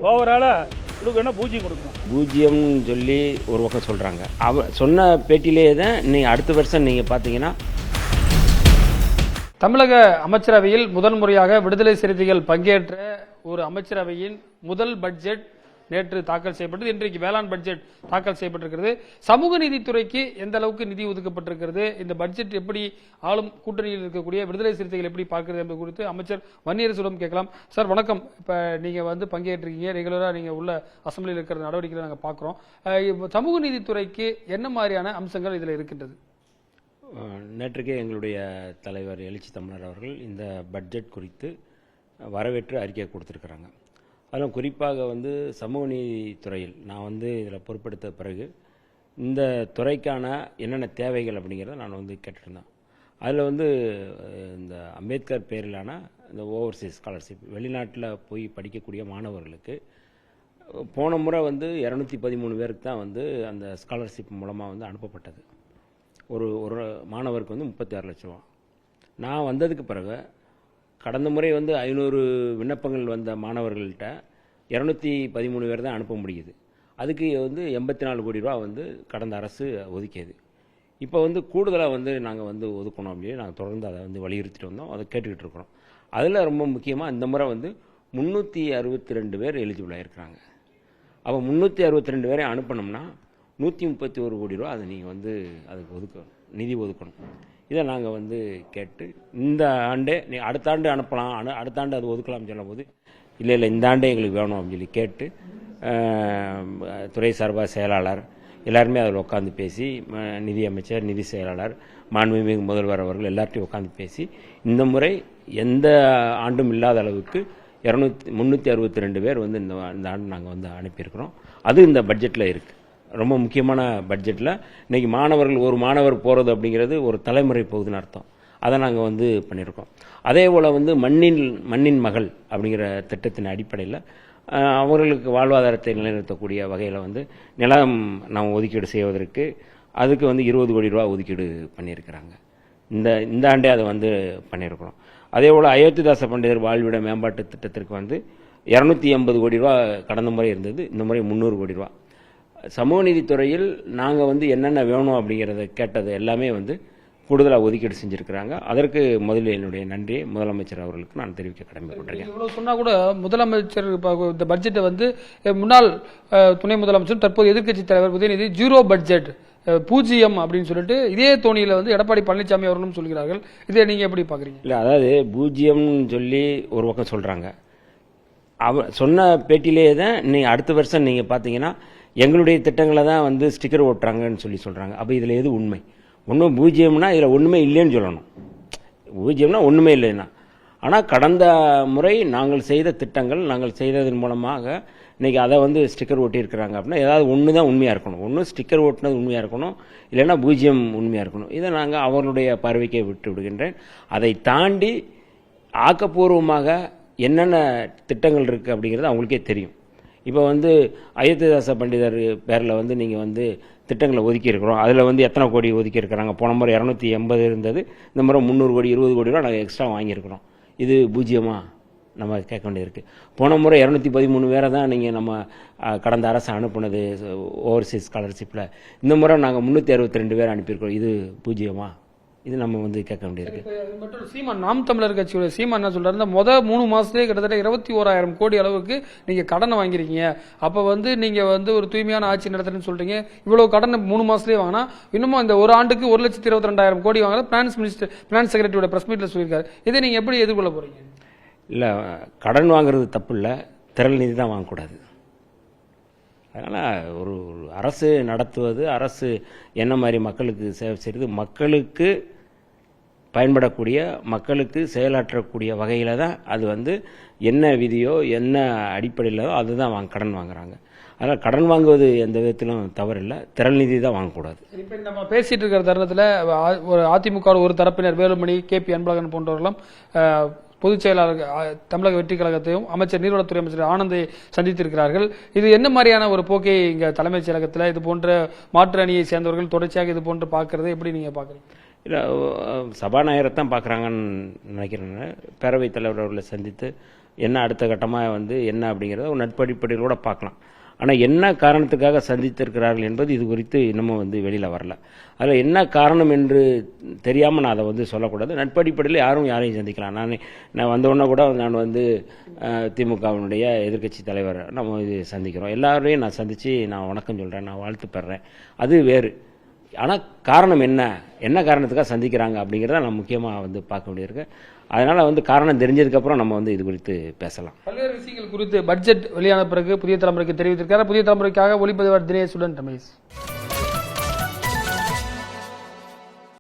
ஓவராலாக கொடுக்கணும், பூஜ்ஜியம் கொடுக்கணும். பூஜ்ஜியம்னு சொல்லி ஒரு பக்கம் சொல்கிறாங்க. சொன்ன பேட்டிலேயே தான் நீங்கள் அடுத்த வருஷம் நீங்கள் பார்த்தீங்கன்னா தமிழக அமைச்சரவையில் முதன்முறையாக விடுதலை சிறுத்தைகள் பங்கேற்ற ஒரு அமைச்சரவையின் முதல் பட்ஜெட் நேற்று தாக்கல் செய்யப்பட்டது. இன்றைக்கு வேளாண் பட்ஜெட் தாக்கல் செய்யப்பட்டிருக்கிறது. சமூக நீதித்துறைக்கு எந்த அளவுக்கு நிதி ஒதுக்கப்பட்டிருக்கிறது, இந்த பட்ஜெட் எப்படி ஆளும் கூட்டணியில் இருக்கக்கூடிய விடுதலை சிறுத்தைகள் எப்படி பார்க்கிறது என்பது குறித்து அமைச்சர் வன்னியரசுடன் கேட்கலாம். சார் வணக்கம். இப்போ நீங்கள் பங்கேற்றிருக்கீங்க, ரெகுலராக நீங்கள் உள்ள அசம்பிளியில் இருக்கிற நடவடிக்கைகளை நாங்கள் பார்க்குறோம். சமூக நீதித்துறைக்கு என்ன மாதிரியான அம்சங்கள் இதில் இருக்கின்றது? நேற்றுக்கே எங்களுடைய தலைவர் எழுச்சி தமிழர் அவர்கள் இந்த பட்ஜெட் குறித்து வரவேற்று அறிக்கை கொடுத்துருக்குறாங்க. அதில் குறிப்பாக சமூக நீதித்துறையில் நான் இதில் பொறுப்பெடுத்த பிறகு இந்த துறைக்கான என்னென்ன தேவைகள் அப்படிங்கிறத நான் கேட்டுருந்தேன். அதில் இந்த அம்பேத்கர் பேரிலான இந்த ஓவர்சீஸ் ஸ்காலர்ஷிப், வெளிநாட்டில் போய் படிக்கக்கூடிய மாணவர்களுக்கு போன முறை 213 பேருக்கு தான் அந்த ஸ்காலர்ஷிப் மூலமாக அனுப்பப்பட்டது. ஒரு மாணவருக்கு 36 லட்சம் ரூபா. நான் வந்ததுக்கு பிறகு கடந்த முறை 500 விண்ணப்பங்கள் வந்த மாணவர்கள்ட்ட 213 பேர் தான் அனுப்ப முடியுது. அதுக்கு 84 கோடி ரூபா கடந்த அரசு ஒதுக்கியது. இப்போ கூடுதலாக நாங்கள் ஒதுக்கணும் அப்படின்னு நாங்கள் தொடர்ந்து அதை வலியுறுத்திட்டு வந்தோம், அதை கேட்டுக்கிட்டு இருக்கிறோம். அதில் ரொம்ப முக்கியமாக இந்த முறை 362 பேர் எலிஜிபிள் ஆகிருக்கிறாங்க. அப்போ 362 பேரை அனுப்பணும்னா 131 கோடி ரூபா அதை நீங்கள் அதுக்கு நிதி ஒதுக்கணும். இதை நாங்கள் கேட்டு இந்த ஆண்டே அடுத்த ஆண்டு அனுப்பலாம், அடுத்த ஆண்டு அது ஒதுக்கலாம்னு சொல்லும்போது இல்லை இந்த ஆண்டே எங்களுக்கு வேணும் அப்படின்னு சொல்லி கேட்டு துறை சார்பாக செயலாளர் எல்லாருமே அதில் உட்காந்து பேசி, நிதி அமைச்சர், நிதி செயலாளர், மாண்புமிகு முதல்வர் அவர்கள் எல்லார்ட்டையும் உட்காந்து பேசி இந்த முறை எந்த ஆண்டும் இல்லாத அளவுக்கு 362 பேர் இந்த ஆண்டு நாங்கள் அனுப்பியிருக்கிறோம். அது இந்த பட்ஜெட்டில் இருக்குது. ரொம்ப முக்கியமான பட்ஜெட்டில் இன்றைக்கி மாணவர்கள், ஒரு மாணவர் போகிறது அப்படிங்கிறது ஒரு தலைமுறை போகுதுன்னு அர்த்தம். அதை நாங்கள் பண்ணியிருக்கோம். அதே போல் மண்ணின் மகள் அப்படிங்கிற திட்டத்தின் அடிப்படையில் அவர்களுக்கு வாழ்வாதாரத்தை நிலைநிறுத்தக்கூடிய வகையில் நிலம் நாம் ஒதுக்கீடு செய்வதற்கு அதுக்கு 20 கோடி ரூபா ஒதுக்கீடு பண்ணியிருக்கிறாங்க. இந்த ஆண்டே அதை பண்ணியிருக்கிறோம். அதே போல் அயோத்திதாச பண்டிதர் வாழ்விட மேம்பாட்டு திட்டத்திற்கு 280 கோடி ரூபா கடந்த முறை இருந்தது, இந்த முறை 300 கோடி ரூபா. சமூக நீதித்துறையில் நாங்கள் என்னென்ன வேணும் அப்படிங்கிறத கேட்டது எல்லாமே கூடுதலாக ஒதுக்கீடு செஞ்சுருக்கிறாங்க. அதற்கு முதலில் என்னுடைய நன்றியை முதலமைச்சர் அவர்களுக்கு நான் தெரிவிக்க கடமைப்பட்டிருக்கேன். இவ்வளோ சொன்னால் கூட முதலமைச்சர் இந்த பட்ஜெட்டை முன்னாள் துணை முதலமைச்சர் தற்போது எதிர்க்கட்சி தலைவர் உதயநிதி ஜீரோ பட்ஜெட், பூஜ்ஜியம் அப்படின்னு சொல்லிட்டு இதே தோணியில் எடப்பாடி பழனிசாமி அவர்களும் சொல்கிறார்கள். இதை நீங்கள் எப்படி பார்க்குறீங்க? இல்லை, அதாவது பூஜ்ஜியம்னு சொல்லி ஒரு பக்கம் சொல்கிறாங்க. சொன்ன பேட்டிலேயே தான் நீங்கள் அடுத்த வருஷம் நீங்கள் பார்த்தீங்கன்னா எங்களுடைய திட்டங்களை தான் ஸ்டிக்கர் ஓட்டுறாங்கன்னு சொல்கிறாங்க. அப்போ இதில் எது உண்மை? ஒன்றும் பூஜ்ஜியம்னா இதில் ஒன்றுமே இல்லைன்னு சொல்லணும். பூஜ்ஜியம்னா ஒன்றுமே இல்லைன்னா. ஆனால் கடந்த முறை நாங்கள் செய்த திட்டங்கள், நாங்கள் செய்ததன் மூலமாக இன்றைக்கி அதை ஸ்டிக்கர் ஓட்டியிருக்கிறாங்க அப்படின்னா ஏதாவது ஒன்று தான் உண்மையாக இருக்கணும். ஒன்று ஸ்டிக்கர் ஓட்டினது உண்மையாக இருக்கணும், இல்லைன்னா பூஜ்ஜியம் உண்மையாக இருக்கணும். இதை நாங்கள் அவர்களுடைய பார்வைக்கே விட்டு விடுகின்றேன். அதை தாண்டி ஆக்கப்பூர்வமாக என்னென்ன திட்டங்கள் இருக்குது அப்படிங்கிறது அவங்களுக்கே தெரியும். இப்போ அயோத்திதாச பண்டிதர் பேரில் நீங்கள் திட்டங்களை ஒதுக்கியிருக்கிறோம். அதில் எத்தனை கோடி ஒதுக்கியிருக்கிறாங்க? போன முறை 280 இருந்தது, இந்த முறை 300 கோடி 20 கோடி ரூபா நாங்கள் எக்ஸ்ட்ரா வாங்கியிருக்கிறோம். இது பூஜ்ஜியமாக நம்ம கேட்க வேண்டியிருக்கு. போன முறை 213 பேரை தான் நீங்கள் நம்ம கடந்த அரசு அனுப்புனது ஓவர்சீஸ் ஸ்காலர்ஷிப்பில். இந்த முறை நாங்கள் 362 பேர் அனுப்பியிருக்கிறோம். இது பூஜ்ஜியமா? இது நம்ம கேட்க வேண்டியிருக்கு. மற்றும் சீமான், நாம் தமிழர் கட்சியோட சீமான் என்ன சொல்றாரு, முதல் 3 மாசத்துலேயே கிட்டத்தட்ட 21,000 கோடி அளவுக்கு நீங்க கடனை வாங்கிருக்கீங்க. அப்ப நீங்க ஒரு தூய்மையான ஆட்சி நடத்துறேன்னு சொல்றீங்க. இவ்வளவு கடனை 3 மாசத்துலேயே வாங்கினா இன்னமும் இந்த ஒரு ஆண்டுக்கு 1,22,000 கோடி வாங்க பினான்ஸ் செக்ரட்டரியோட பிரஸ் மீட்ல சொல்லியிருக்காரு. இதை நீங்க எப்படி எதிர்கொள்ள போறீங்க? இல்லை, கடன் வாங்குறது தப்பு இல்லை, திரள் நிதி தான் வாங்கக்கூடாது. அதனால் ஒரு அரசு நடத்துவது, அரசு என்ன மாதிரி மக்களுக்கு சேவை செய்கிறது, மக்களுக்கு பயன்படக்கூடிய, மக்களுக்கு செயலாற்றக்கூடிய வகையில் தான் அது என்ன விதியோ என்ன அடிப்படையிலோ அதுதான் கடன் வாங்குறாங்க. அதனால் கடன் வாங்குவது எந்த விதத்திலும் தவறில்லை, திரள் நிதி தான் வாங்கக்கூடாது. இப்போ நம்ம பேசிட்டு இருக்கிற தருணத்தில் ஒரு அதிமுக ஒரு தரப்பினர் வேலுமணி, KP அன்பழகன் போன்றவர்களும் பொதுச் செயலாளர் தமிழக வெற்றி கழகத்தையும் அமைச்சர் நீர்வளத்துறை அமைச்சர் ஆனந்தை சந்தித்திருக்கிறார்கள். இது என்ன மாதிரியான ஒரு போக்கை இங்க தலைமைச் செயலகத்தில் இது போன்ற மாற்று அணியை சேர்ந்தவர்கள் தொடர்ச்சியாக இது போன்று பார்க்கறதை எப்படி நீங்க பாக்குறீங்க? இல்லை, சபாநாயகரை தான் பார்க்குறாங்கன்னு நினைக்கிறேன். பேரவைத் தலைவர் அவர்களை சந்தித்து என்ன அடுத்த கட்டமாக வந்து என்ன அப்படிங்கிறத ஒரு நட்படிப்படையிலோட பார்க்கலாம். ஆனால் என்ன காரணத்துக்காக சந்தித்திருக்கிறார்கள் என்பது இது குறித்து இன்னமும் வந்து வெளியில் வரல. அதில் என்ன காரணம் என்று தெரியாமல் நான் அதை வந்து சொல்லக்கூடாது. நட்படிப்படையில் யாரையும் சந்திக்கலாம். நான் வந்தவுடனே கூட நான் வந்து திமுகவினுடைய எதிர்க்கட்சி தலைவர் நம்ம இது சந்திக்கிறோம். எல்லாரையும் நான் சந்தித்து நான் வணக்கம் சொல்கிறேன், நான் வாழ்த்து பெறேன், அது வேறு. ஆனால் காரணம் என்ன காரணத்துக்காக சந்திக்கிறாங்க அப்படிங்கிறத நான் முக்கியமாக வந்து பார்க்க வேண்டியிருக்கு. அதனால் வந்து காரணம் தெரிஞ்சதுக்கப்புறம் நம்ம வந்து இது குறித்து பேசலாம். பல்வேறு விஷயங்கள் குறித்து பட்ஜெட் வெளியான பிறகு புதிய தலைமுறைக்கு தெரிவித்திருக்கிறார். புதிய தலைமுறைக்காக ஒளிப்பதிவாளர் தினேஷுடன் ரமேஷ்.